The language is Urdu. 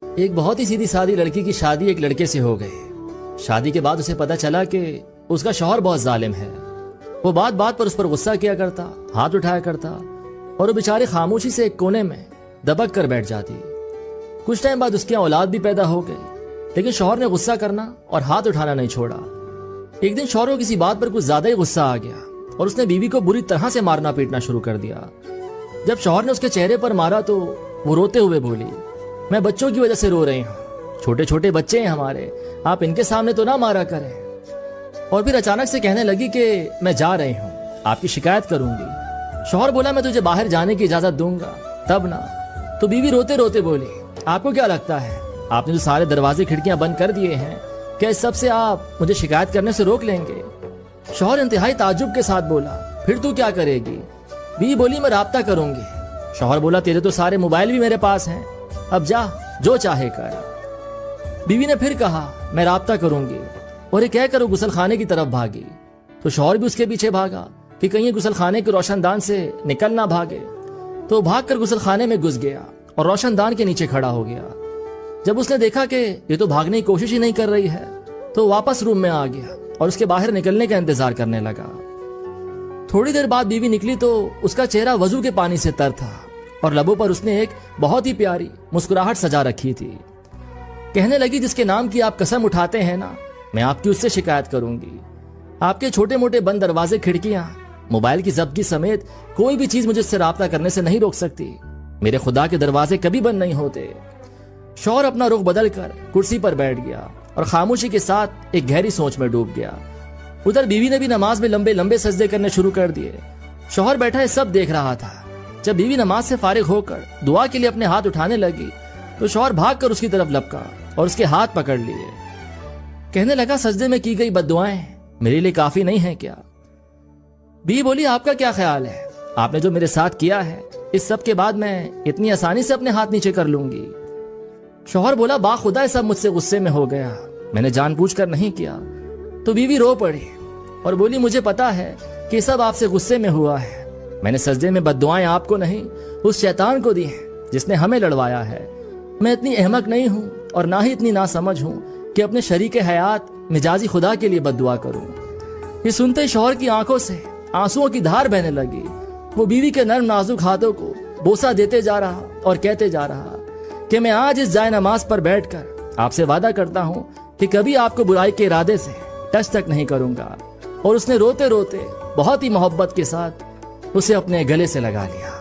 ایک بہت ہی سیدھی سادی لڑکی کی شادی ایک لڑکے سے ہو گئی۔ شادی کے بعد اسے پتا چلا کہ اس کا شوہر بہت ظالم ہے۔ وہ بات بات پر اس پر غصہ کیا کرتا، ہاتھ اٹھایا کرتا، اور وہ بیچاری خاموشی سے ایک کونے میں دبک کر بیٹھ جاتی۔ کچھ ٹائم بعد اس کی اولاد بھی پیدا ہو گئی، لیکن شوہر نے غصہ کرنا اور ہاتھ اٹھانا نہیں چھوڑا۔ ایک دن شوہر کو کسی بات پر کچھ زیادہ ہی غصہ آ گیا اور اس نے بیوی کو بری طرح سے مارنا پیٹنا شروع کر دیا۔ جب شوہر نے اس کے چہرے پر مارا تو وہ روتے ہوئے بولی، میں بچوں کی وجہ سے رو رہی ہوں، چھوٹے چھوٹے بچے ہیں ہمارے، آپ ان کے سامنے تو نہ مارا کریں۔ اور پھر اچانک سے کہنے لگی کہ میں جا رہی ہوں، آپ کی شکایت کروں گی۔ شوہر بولا میں تجھے باہر جانے کی اجازت دوں گا تب نہ۔ تو بیوی روتے روتے بولی، آپ کو کیا لگتا ہے آپ نے جو سارے دروازے کھڑکیاں بند کر دیے ہیں، کیا اس سب سے آپ مجھے شکایت کرنے سے روک لیں گے؟ شوہر انتہائی تعجب کے ساتھ بولا، پھر تو کیا کرے گی؟ بیوی بولی، میں رابطہ کروں گی۔ شوہر بولا، تیرے تو سارے موبائل بھی میرے پاس ہیں، اب جا جو چاہے کر۔ بیوی نے پھر کہا، میں رابطہ کروں گی، اور یہ کہہ کر وہ غسل خانے کی طرف بھاگی۔ تو شوہر بھی اس کے پیچھے بھاگا کہ کہیں غسل خانے کے روشن دان سے نکل نہ بھاگے۔ تو بھاگ کر غسل خانے میں گھس گیا اور روشن دان کے نیچے کھڑا ہو گیا۔ جب اس نے دیکھا کہ یہ تو بھاگنے کی کوشش ہی نہیں کر رہی ہے تو واپس روم میں آ گیا اور اس کے باہر نکلنے کا انتظار کرنے لگا۔ تھوڑی دیر بعد بیوی نکلی تو اس کا چہرہ وضو کے پانی سے تر تھا اور لبوں پر اس نے ایک بہت ہی پیاری مسکراہٹ سجا رکھی تھی۔ کہنے لگی، جس کے نام کی آپ قسم اٹھاتے ہیں نا، میں آپ کی اس سے شکایت کروں گی۔ آپ کے چھوٹے موٹے بند دروازے کھڑکیاں، موبائل کی ضبطی سمیت کوئی بھی چیز مجھے اس سے رابطہ کرنے سے نہیں روک سکتی۔ میرے خدا کے دروازے کبھی بند نہیں ہوتے۔ شوہر اپنا رخ بدل کر کرسی پر بیٹھ گیا اور خاموشی کے ساتھ ایک گہری سوچ میں ڈوب گیا۔ ادھر بیوی نے بھی نماز میں لمبے لمبے سجدے کرنے شروع کر دیے۔ شوہر بیٹھا یہ سب دیکھ رہا تھا۔ جب بیوی نماز سے فارغ ہو کر دعا کے لیے اپنے ہاتھ اٹھانے لگی تو شوہر بھاگ کر اس کی طرف لپکا اور اس کے ہاتھ پکڑ لیے۔ کہنے لگا، سجدے میں کی گئی بد دعائیں میرے لیے کافی نہیں ہیں کیا؟ بیوی بولی، آپ کا کیا خیال ہے؟ آپ نے جو میرے ساتھ کیا ہے، اس سب کے بعد میں اتنی آسانی سے اپنے ہاتھ نیچے کر لوں گی؟ شوہر بولا، باخدا سب مجھ سے غصے میں ہو گیا، میں نے جان بوجھ کر نہیں کیا۔ تو بیوی رو پڑی اور بولی، مجھے پتا ہے کہ سب آپ سے غصے میں ہوا ہے۔ میں نے سجدے میں بد دعائیں آپ کو نہیں، اس شیطان کو دی ہیں جس نے ہمیں لڑوایا ہے۔ میں اتنی احمق نہیں ہوں اور نہ ہی اتنی ناسمجھ ہوں کہ اپنے شریک حیات مجازی خدا کے لیے بد دعا کروں۔ یہ سنتے شوہر کی آنکھوں سے آنسوؤں کی دھار بہنے لگی۔ وہ بیوی کے نرم نازک ہاتھوں کو بوسہ دیتے جا رہا اور کہتے جا رہا کہ میں آج اس جائے نماز پر بیٹھ کر آپ سے وعدہ کرتا ہوں کہ کبھی آپ کو برائی کے ارادے سے ٹچ تک نہیں کروں گا۔ اور اس نے روتے روتے بہت ہی محبت کے ساتھ اسے اپنے گلے سے لگا لیا۔